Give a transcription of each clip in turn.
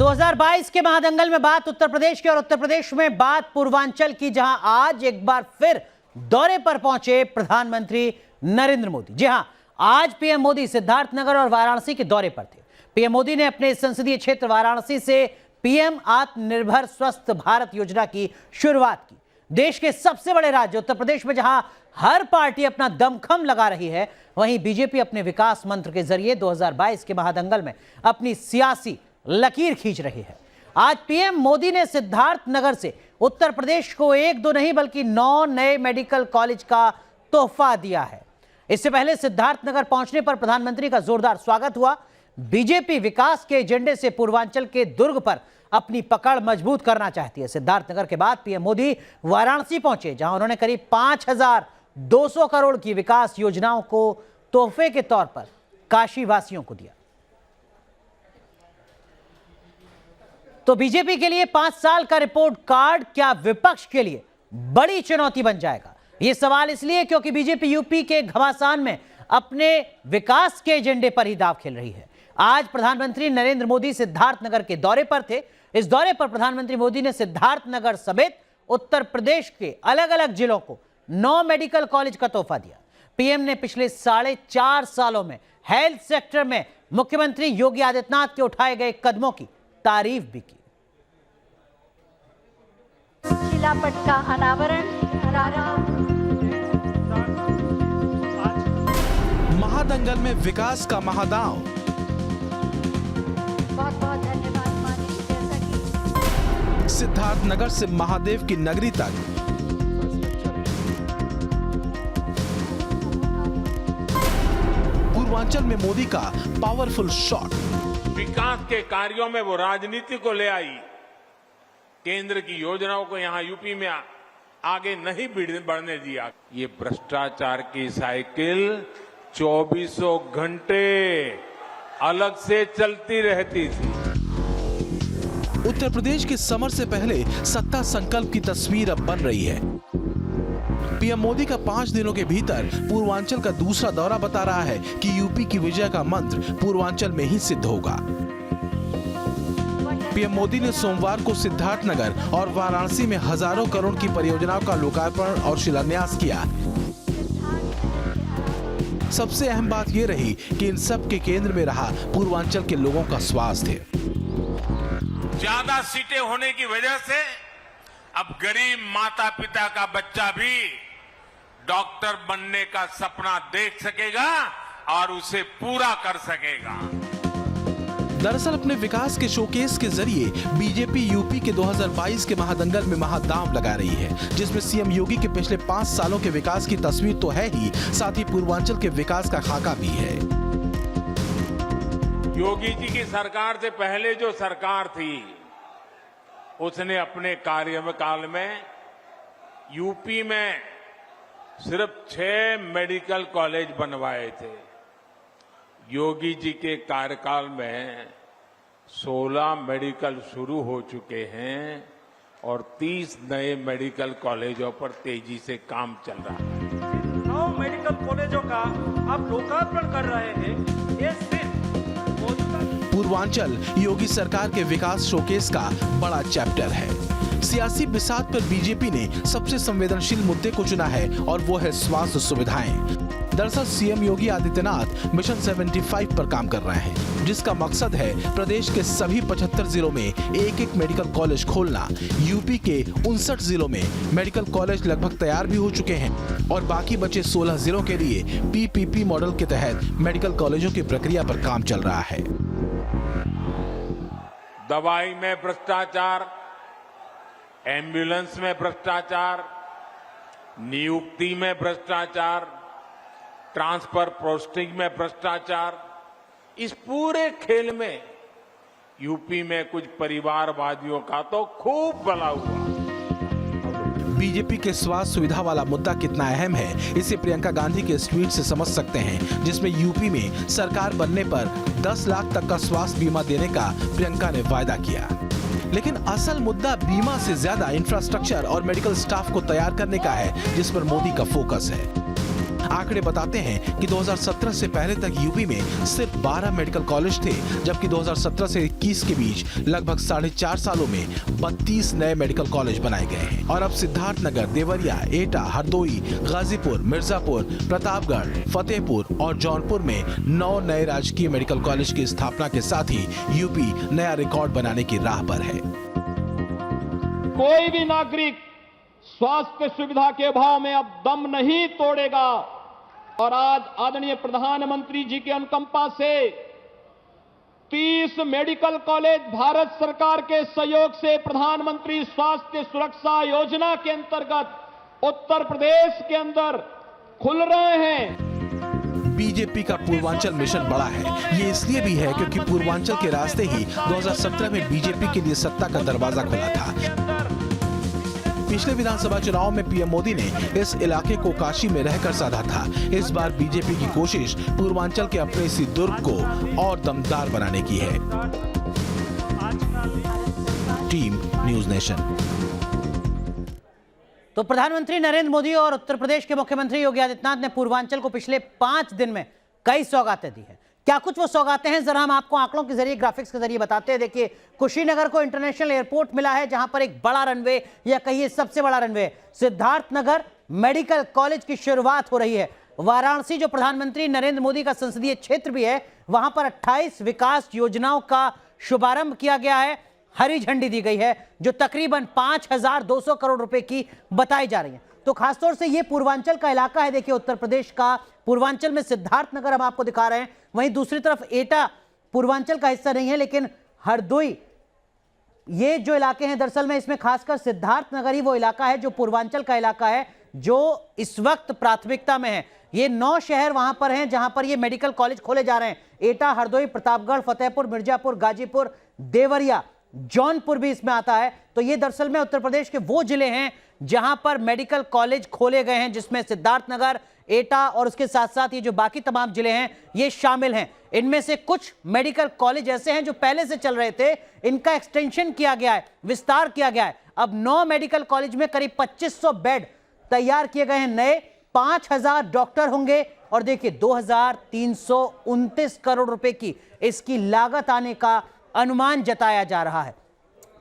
तो 2022 के महादंगल में बात उत्तर प्रदेश की और उत्तर प्रदेश में बात पूर्वांचल की, जहां आज एक बार फिर दौरे पर पहुंचे प्रधानमंत्री नरेंद्र मोदी। जी हां, आज पीएम मोदी सिद्धार्थनगर और वाराणसी के दौरे पर थे। पीएम मोदी ने अपने संसदीय क्षेत्र वाराणसी से पीएम आत्मनिर्भर स्वस्थ भारत योजना की शुरुआत की। देश के सबसे बड़े राज्य उत्तर प्रदेश में जहां हर पार्टी अपना दमखम लगा रही है, वहीं बीजेपी अपने विकास मंत्र के जरिए 2022 के महादंगल में अपनी सियासी लकीर खींच रही है। आज पीएम मोदी ने सिद्धार्थनगर से उत्तर प्रदेश को एक दो नहीं बल्कि 9 नए मेडिकल कॉलेज का तोहफा दिया है। इससे पहले सिद्धार्थनगर पहुंचने पर प्रधानमंत्री का जोरदार स्वागत हुआ। बीजेपी विकास के एजेंडे से पूर्वांचल के दुर्ग पर अपनी पकड़ मजबूत करना चाहती है। सिद्धार्थनगर के बाद पीएम मोदी वाराणसी पहुंचे, जहां उन्होंने करीब 5200 करोड़ की विकास योजनाओं को तोहफे के तौर पर काशी वासियों को दिया। तो बीजेपी के लिए 5 साल का रिपोर्ट कार्ड क्या विपक्ष के लिए बड़ी चुनौती बन जाएगा? यह सवाल इसलिए क्योंकि बीजेपी यूपी के घमासान में अपने विकास के एजेंडे पर ही दांव खेल रही है। आज प्रधानमंत्री नरेंद्र मोदी सिद्धार्थनगर के दौरे पर थे। इस दौरे पर प्रधानमंत्री मोदी ने सिद्धार्थनगर समेत उत्तर प्रदेश के अलग अलग जिलों को 9 मेडिकल कॉलेज का तोहफा दिया। पीएम ने पिछले 4.5 सालों में हेल्थ सेक्टर में मुख्यमंत्री योगी आदित्यनाथ के उठाए गए कदमों की तारीफ भी की। शिलापट का अनावरण महादंगल में विकास का महादांव। बहुत बहुत धन्यवाद माननीय। जैसा कि सिद्धार्थनगर से महादेव की नगरी तक पूर्वांचल में मोदी का पावरफुल शॉट। विकास के कार्यों में वो राजनीति को ले आई, केंद्र की योजनाओं को यहां यूपी में आगे नहीं बढ़ने दिया। ये भ्रष्टाचार की साइकिल 24 घंटे अलग से चलती रहती थी। उत्तर प्रदेश के समर से पहले सत्ता संकल्प की तस्वीर अब बन रही है। पीएम मोदी का 5 दिनों के भीतर पूर्वांचल का दूसरा दौरा बता रहा है कि यूपी की विजय का मंत्र पूर्वांचल में ही सिद्ध होगा। पीएम मोदी ने सोमवार को सिद्धार्थनगर और वाराणसी में हजारों करोड़ की परियोजनाओं का लोकार्पण और शिलान्यास किया। सबसे अहम बात यह रही कि इन सब के केंद्र में रहा पूर्वांचल के लोगों का स्वास्थ्य। ज्यादा सीटें होने की वजह से अब गरीब माता पिता का बच्चा भी डॉक्टर बनने का सपना देख सकेगा और उसे पूरा कर सकेगा। दरअसल अपने विकास के शोकेस के जरिए बीजेपी यूपी के 2022 के महादंगल में महादांव लगा रही है, जिसमें सीएम योगी के पिछले 5 सालों के विकास की तस्वीर तो है ही, साथ ही पूर्वांचल के विकास का खाका भी है। योगी जी की सरकार से पहले जो सरकार थी, उसने अपने कार्यकाल में यूपी में सिर्फ 6 मेडिकल कॉलेज बनवाए थे। योगी जी के कार्यकाल में 16 मेडिकल शुरू हो चुके हैं और 30 नए मेडिकल कॉलेजों पर तेजी से काम चल रहा है। 9 मेडिकल कॉलेजों का आप लोकार्पण कर रहे हैं। ये सिर्फ मौजूदा पूर्वांचल योगी सरकार के विकास शोकेस का बड़ा चैप्टर है। सियासी बिसात पर बीजेपी ने सबसे संवेदनशील मुद्दे को चुना है और वो है स्वास्थ्य सुविधाएं। दरअसल सीएम योगी आदित्यनाथ मिशन 75 पर काम कर रहे हैं, जिसका मकसद है प्रदेश के सभी 75 जिलों में एक मेडिकल कॉलेज खोलना। यूपी के 59 जिलों में मेडिकल कॉलेज लगभग तैयार भी हो चुके हैं और बाकी बचे 16 जिलों के लिए पीपीपी मॉडल के तहत मेडिकल कॉलेजों की प्रक्रिया पर काम चल रहा है। दवाई में भ्रष्टाचार, एम्बुलेंस में भ्रष्टाचार, नियुक्ति में भ्रष्टाचार, ट्रांसफर पोस्टिंग में भ्रष्टाचार, इस पूरे खेल में यूपी में कुछ परिवारवादियों का तो खूब भला हुआ। बीजेपी के स्वास्थ्य सुविधा वाला मुद्दा कितना अहम है, इसे प्रियंका गांधी के इस ट्वीट से समझ सकते हैं, जिसमें यूपी में सरकार बनने पर 10 लाख तक का स्वास्थ्य बीमा देने का प्रियंका ने वायदा किया। लेकिन असल मुद्दा बीमा से ज्यादा इंफ्रास्ट्रक्चर और मेडिकल स्टाफ को तैयार करने का है, जिस पर मोदी का फोकस है। आंकड़े बताते हैं कि 2017 से पहले तक यूपी में सिर्फ 12 मेडिकल कॉलेज थे, जबकि 2017 से 21 के बीच लगभग 4.5 सालों में 32 नए मेडिकल कॉलेज बनाए गए हैं। और अब सिद्धार्थनगर, देवरिया, एटा, हरदोई, गाजीपुर, मिर्जापुर, प्रतापगढ़, फतेहपुर और जौनपुर में 9 नए राजकीय मेडिकल कॉलेज की स्थापना के साथ ही यूपी नया रिकॉर्ड बनाने की राह पर है। कोई भी नागरिक स्वास्थ्य सुविधा के अभाव में अब दम नहीं तोड़ेगा और आज आदरणीय प्रधानमंत्री जी के अनुकंपा से 30 मेडिकल कॉलेज भारत सरकार के सहयोग से प्रधानमंत्री स्वास्थ्य सुरक्षा योजना के अंतर्गत उत्तर प्रदेश के अंदर खुल रहे हैं। बीजेपी का पूर्वांचल मिशन बड़ा है। ये इसलिए भी है क्योंकि पूर्वांचल के रास्ते ही 2017 में बीजेपी के लिए सत्ता का दरवाजा खुला था। पिछले विधानसभा चुनाव में पीएम मोदी ने इस इलाके को काशी में रहकर साधा था। इस बार बीजेपी की कोशिश पूर्वांचल के अपने इसी दुर्ग को और दमदार बनाने की है। Team news nation. तो प्रधानमंत्री नरेंद्र मोदी और उत्तर प्रदेश के मुख्यमंत्री योगी आदित्यनाथ ने पूर्वांचल को पिछले 5 दिन में कई सौगातें दी हैं। क्या कुछ वो सौगातें हैं, जरा हम आपको आंकड़ों के जरिए, ग्राफिक्स के जरिए बताते हैं। देखिए, कुशीनगर को इंटरनेशनल एयरपोर्ट मिला है, जहां पर एक बड़ा रनवे या कहिए सबसे बड़ा रनवे। सिद्धार्थनगर मेडिकल कॉलेज की शुरुआत हो रही है। वाराणसी, जो प्रधानमंत्री नरेंद्र मोदी का संसदीय क्षेत्र भी है, वहां पर 28 विकास योजनाओं का शुभारंभ किया गया है, हरी झंडी दी गई है, जो तकरीबन 5200 करोड़ रुपए की बताई जा रही है। तो खासतौर से ये पूर्वांचल का इलाका है। देखिए, उत्तर प्रदेश का पूर्वांचल में सिद्धार्थनगर हम आपको दिखा रहे हैं, वहीं दूसरी तरफ एटा पूर्वांचल का हिस्सा नहीं है, लेकिन हरदोई, ये जो इलाके हैं दरअसल में इसमें खासकर सिद्धार्थनगर ही वो इलाका है जो पूर्वांचल का इलाका है, जो इस वक्त प्राथमिकता में है। ये 9 शहर वहां पर हैं जहां पर ये मेडिकल कॉलेज खोले जा रहे हैं। एटा, हरदोई, प्रतापगढ़, फतेहपुर, मिर्जापुर, गाजीपुर, देवरिया, जौनपुर भी इसमें आता है। तो ये दरअसल में उत्तर प्रदेश के वो जिले हैं जहां पर मेडिकल कॉलेज खोले गए हैं, जिसमें सिद्धार्थनगर, एटा और उसके साथ साथ ये जो बाकी तमाम जिले हैं ये शामिल हैं। इनमें से कुछ मेडिकल कॉलेज ऐसे हैं जो पहले से चल रहे थे, इनका एक्सटेंशन किया गया है, विस्तार किया गया है। अब 9 मेडिकल कॉलेज में करीब 2500 बेड तैयार किए गए हैं नए, 5000 डॉक्टर होंगे और देखिए 2329 करोड़ रुपए की इसकी लागत आने का अनुमान जताया जा रहा है।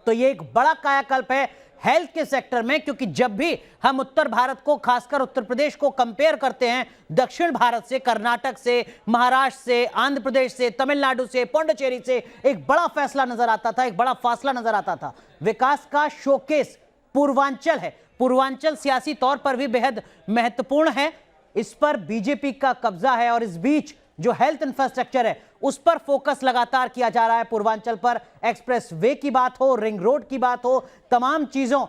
तो ये एक बड़ा कायाकल्प है हेल्थ के सेक्टर में, क्योंकि जब भी हम उत्तर भारत को, खासकर उत्तर प्रदेश को कंपेयर करते हैं दक्षिण भारत से, कर्नाटक से, महाराष्ट्र से, आंध्र प्रदेश से, तमिलनाडु से, पौंडीचेरी से, एक बड़ा फैसला नजर आता था, एक बड़ा फासला नजर आता था। विकास का शोकेस पूर्वांचल है। पूर्वांचल सियासी तौर पर भी बेहद महत्वपूर्ण है, इस पर बीजेपी का कब्जा है और इस बीच जो हेल्थ इंफ्रास्ट्रक्चर है उस पर फोकस लगातार किया जा रहा है। पूर्वांचल पर एक्सप्रेस वे की बात हो, रिंग रोड की बात हो, तमाम चीजों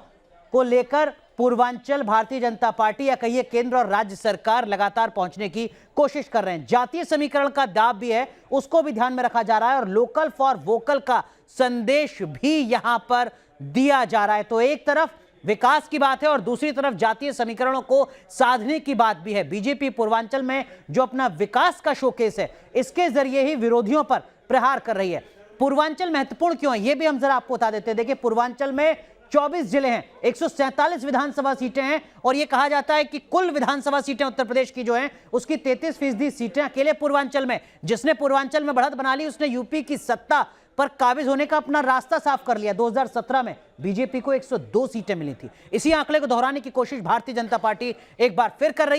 को लेकर पूर्वांचल भारतीय जनता पार्टी या कहिए केंद्र और राज्य सरकार लगातार पहुंचने की कोशिश कर रहे हैं। जातीय समीकरण का दाव भी है, उसको भी ध्यान में रखा जा रहा है और लोकल फॉर वोकल का संदेश भी यहां पर दिया जा रहा है। तो एक तरफ विकास की बात है और दूसरी तरफ जातीय समीकरणों को साधने की बात भी है। बीजेपी पूर्वांचल में जो अपना विकास का शोकेस है, इसके जरिए ही विरोधियों पर प्रहार कर रही है। पूर्वांचल महत्वपूर्ण क्यों है, यह भी हम जरा आपको बता देते हैं। देखिए, पूर्वांचल में 24 जिले हैं, 147 विधानसभा सीटें हैं और यह कहा जाता है कि कुल विधानसभा सीटें उत्तर प्रदेश की जो हैं उसकी 33% सीटें अकेले पूर्वांचल में। जिसने पूर्वांचल में बढ़त बना ली उसने यूपी की सत्ता पर काबिज होने का अपना रास्ता साफ कर लिया। 2017 में बीजेपी को 102 सीटें मिली थी। इसी आंकड़े को दोहराने की कोशिश भारतीय जनता पार्टी एक बार फिर कर रही है।